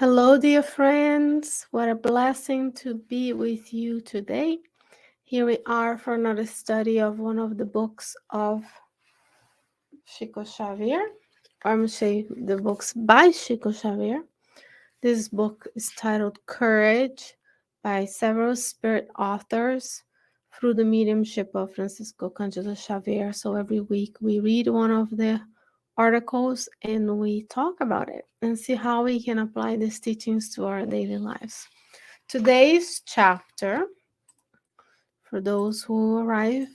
Hello, dear friends. What a blessing to be with you today. Here we are for another study of one of the books of Chico Xavier, or I'm say the books by Chico Xavier. This book is titled Courage by several spirit authors through the mediumship of Francisco Cândido Xavier. So every week we read one of the articles and we talk about it and see how we can apply these teachings to our daily lives. Today's chapter, for those who arrive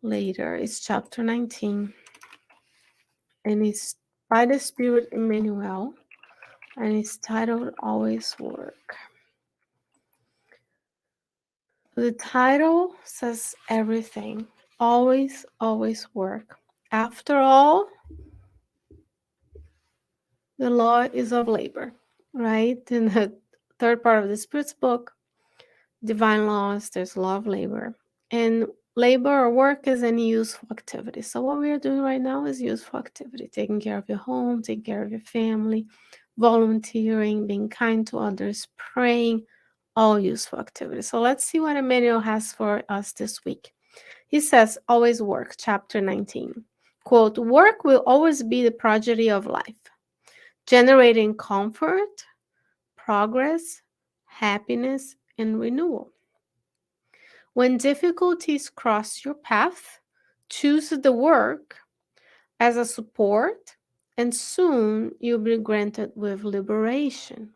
later, is chapter 19, and it's by the Spirit Emmanuel, and it's titled Always Work. The title says everything. Always, always work. After all, the law is of labor, right? In the third part of the Spirit's book, Divine Laws, there's law of labor. And labor or work is any useful activity. So what we are doing right now is useful activity, taking care of your home, taking care of your family, volunteering, being kind to others, praying, all useful activities. So let's see what Emmanuel has for us this week. He says, always work, chapter 19. Quote, work will always be the prodigy of life, generating comfort, progress, happiness, and renewal. When difficulties cross your path, choose the work as a support, and soon you'll be granted with liberation.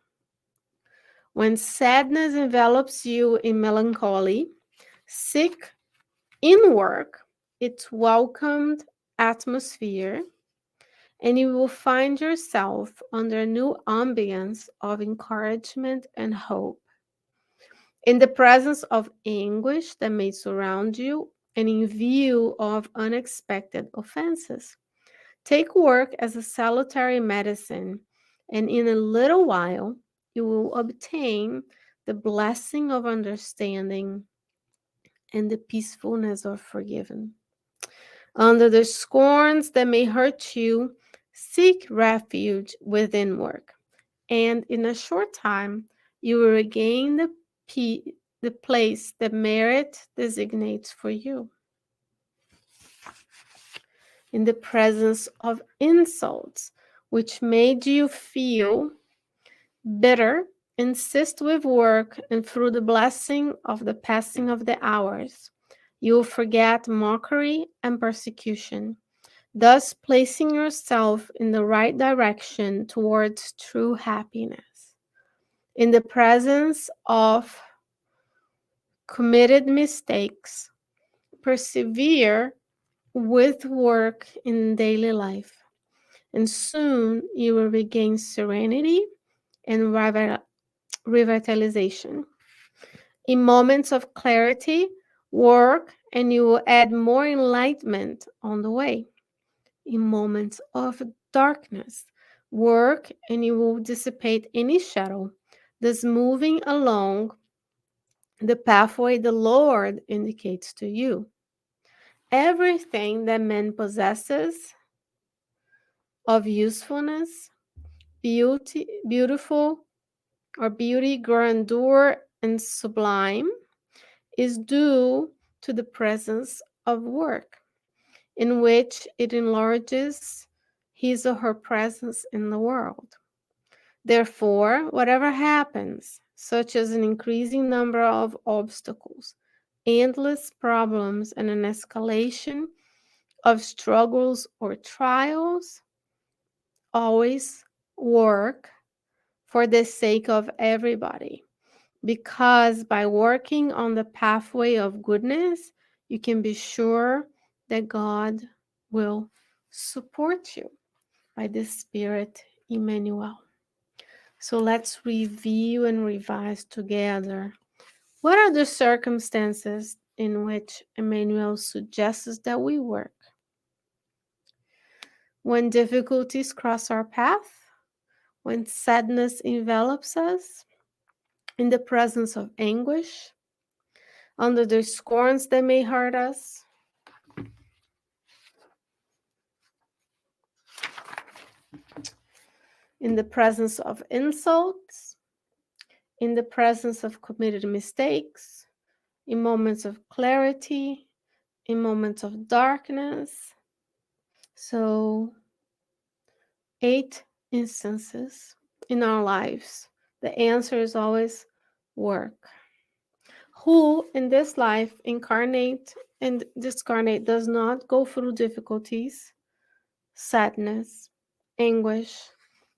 When sadness envelops you in melancholy, seek in work its welcomed atmosphere, and you will find yourself under a new ambience of encouragement and hope. In the presence of anguish that may surround you, and in view of unexpected offenses, take work as a salutary medicine, and in a little while you will obtain the blessing of understanding and the peacefulness of forgiving. Under the scorns that may hurt you, seek refuge within work, and in a short time you will regain the place that merit designates for you. In the presence of insults which made you feel bitter, insist with work, and through the blessing of the passing of the hours, you will forget mockery and persecution, thus placing yourself in the right direction towards true happiness. In the presence of committed mistakes, persevere with work in daily life, and soon you will regain serenity and revitalization. In moments of clarity, work and you will add more enlightenment on the way. In moments of darkness, work and you will dissipate any shadow, thus moving along the pathway the Lord indicates to you. Everything that man possesses of usefulness, beautiful, or beauty, grandeur, and sublime is due to the presence of work, in which it enlarges his or her presence in the world. Therefore, whatever happens, such as an increasing number of obstacles, endless problems, and an escalation of struggles or trials, always work for the sake of everybody. Because by working on the pathway of goodness, you can be sure that God will support you by the Spirit Emmanuel. So let's review and revise together. What are the circumstances in which Emmanuel suggests that we work? When difficulties cross our path, when sadness envelops us, in the presence of anguish, under the scorns that may hurt us, in the presence of insults, in the presence of committed mistakes, in moments of clarity, in moments of darkness. So, 8 instances in our lives. The answer is always work. Who in this life incarnate and discarnate does not go through difficulties, sadness, anguish,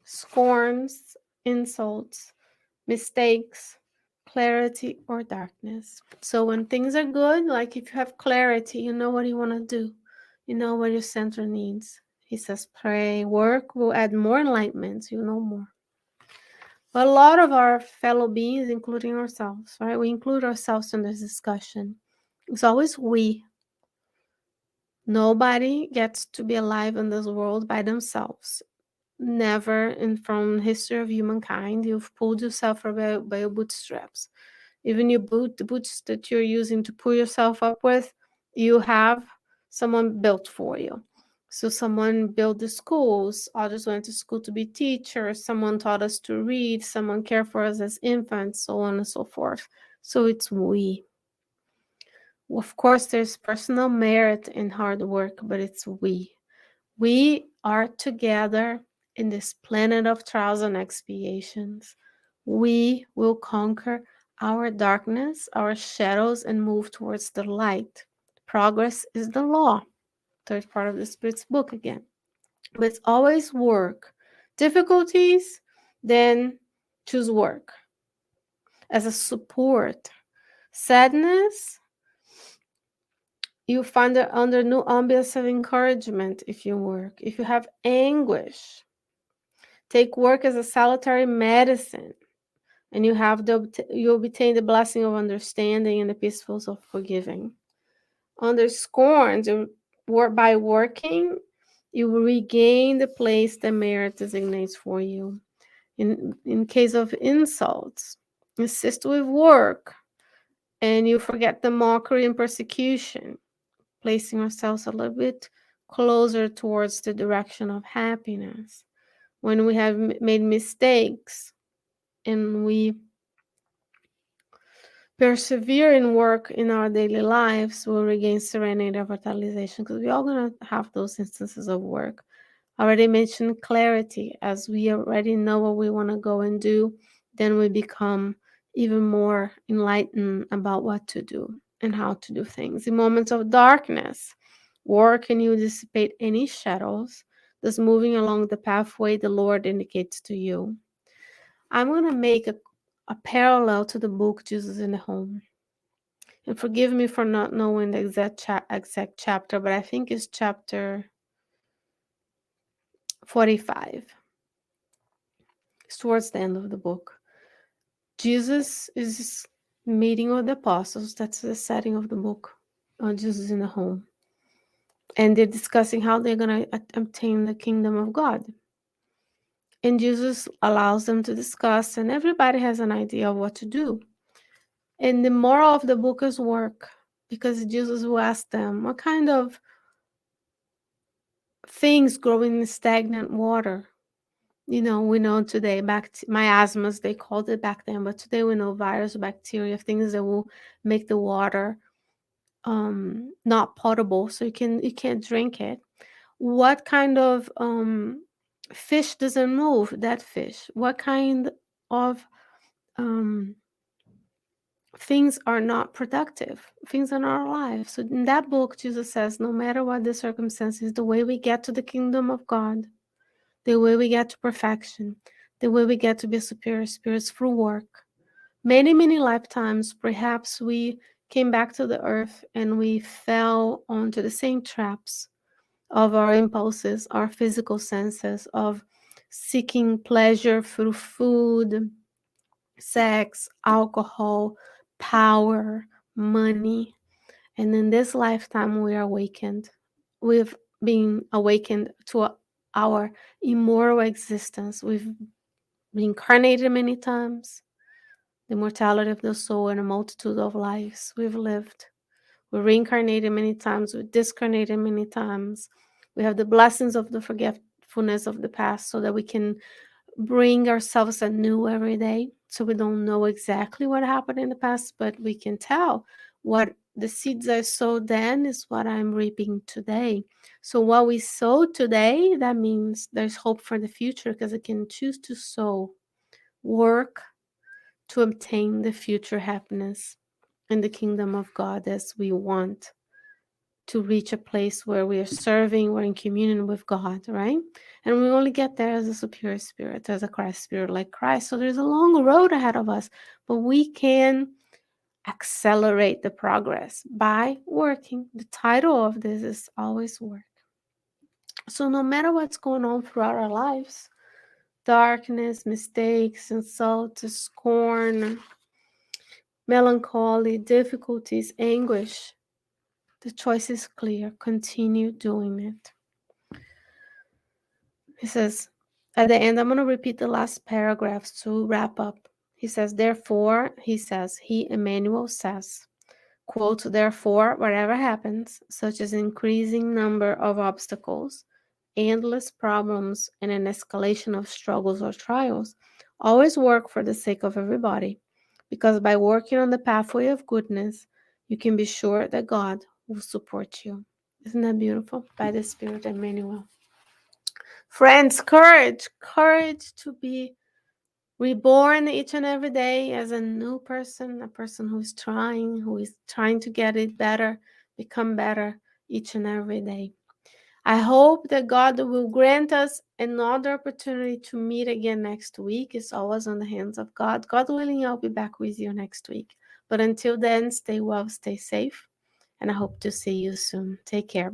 scorns, insults, mistakes, clarity, or darkness. So when things are good, like if you have clarity, you know what you want to do, you know what your center needs. He says, pray, work will add more enlightenment, you know more. But a lot of our fellow beings, including ourselves, right? We include ourselves in this discussion. It's always we. Nobody gets to be alive in this world by themselves. Never in from history of humankind you've pulled yourself up by your bootstraps. Even the boots that you're using to pull yourself up with, you have someone built for you. So someone built the schools, others went to school to be teachers, someone taught us to read, someone cared for us as infants, so on and so forth. So it's we. Of course, there's personal merit in hard work, but it's we. We are together in this planet of trials and expiations. We will conquer our darkness, our shadows, and move towards the light. Progress is the law. Third part of the Spirit's book again. But it's always work. Difficulties, then choose work as a support. Sadness, you find it under new ambience of encouragement if you work. If you have anguish, take work as a salutary medicine, and you obtain the blessing of understanding and the peaceful of forgiving. Under scorns, by working, you will regain the place that merit designates for you. In case of insults, insist with work, and you forget the mockery and persecution, placing ourselves a little bit closer towards the direction of happiness. When we have made mistakes and we persevere in work in our daily lives, we'll regain serenity and vitalization, because we're all going to have those instances of work. I already mentioned clarity. As we already know what we want to go and do, then we become even more enlightened about what to do and how to do things. In moments of darkness, work and you dissipate any shadows that's moving along the pathway the Lord indicates to you. I'm going to make a parallel to the book Jesus in the Home. And forgive me for not knowing the exact chapter, but I think it's chapter 45. It's towards the end of the book. Jesus is meeting with the apostles. That's the setting of the book. Jesus in the Home. And they're discussing how they're going to obtain the kingdom of God. And Jesus allows them to discuss, and everybody has an idea of what to do. And the moral of the book is work, because Jesus will ask them, what kind of things grow in stagnant water? We know today, miasmas, they called it back then, but today we know virus, bacteria, things that will make the water not potable, so you can't drink it. What kind of fish doesn't move? That fish. What kind of things are not productive? Things in our life. So in that book, Jesus says, no matter what the circumstances, the way we get to the kingdom of God, the way we get to perfection, the way we get to be superior spirits through work. Many, many lifetimes, perhaps we came back to the earth and we fell onto the same traps of our impulses, our physical senses, of seeking pleasure through food, sex, alcohol, power, money. And in this lifetime, we are awakened. We've been awakened to our immortal existence. We've reincarnated many times, the mortality of the soul, and a multitude of lives we've lived. We're reincarnated many times, we're discarnated many times. We have the blessings of the forgetfulness of the past so that we can bring ourselves anew every day. So we don't know exactly what happened in the past, but we can tell what the seeds I sowed then is what I'm reaping today. So what we sow today, that means there's hope for the future because I can choose to sow, work to obtain the future happiness in the kingdom of God as we want to reach a place where we are serving, we're in communion with God, right? And we only get there as a superior spirit, as a Christ spirit like Christ. So there's a long road ahead of us, but we can accelerate the progress by working. The title of this is always work. So no matter what's going on throughout our lives, darkness, mistakes, insults, scorn, melancholy, difficulties, anguish, the choice is clear. Continue doing it. He says, at the end, I'm going to repeat the last paragraphs to wrap up. He says, therefore, he, Emmanuel, says, quote, therefore, whatever happens, such as increasing number of obstacles, endless problems, and an escalation of struggles or trials, always work for the sake of everybody, because by working on the pathway of goodness, you can be sure that God will support you. Isn't that beautiful? By the Spirit, Emmanuel. Friends, courage to be reborn each and every day as a new person, a person who is trying to get it better, become better each and every day. I hope that God will grant us another opportunity to meet again next week. It's always on the hands of God. God willing, I'll be back with you next week. But until then, stay well, stay safe, and I hope to see you soon. Take care.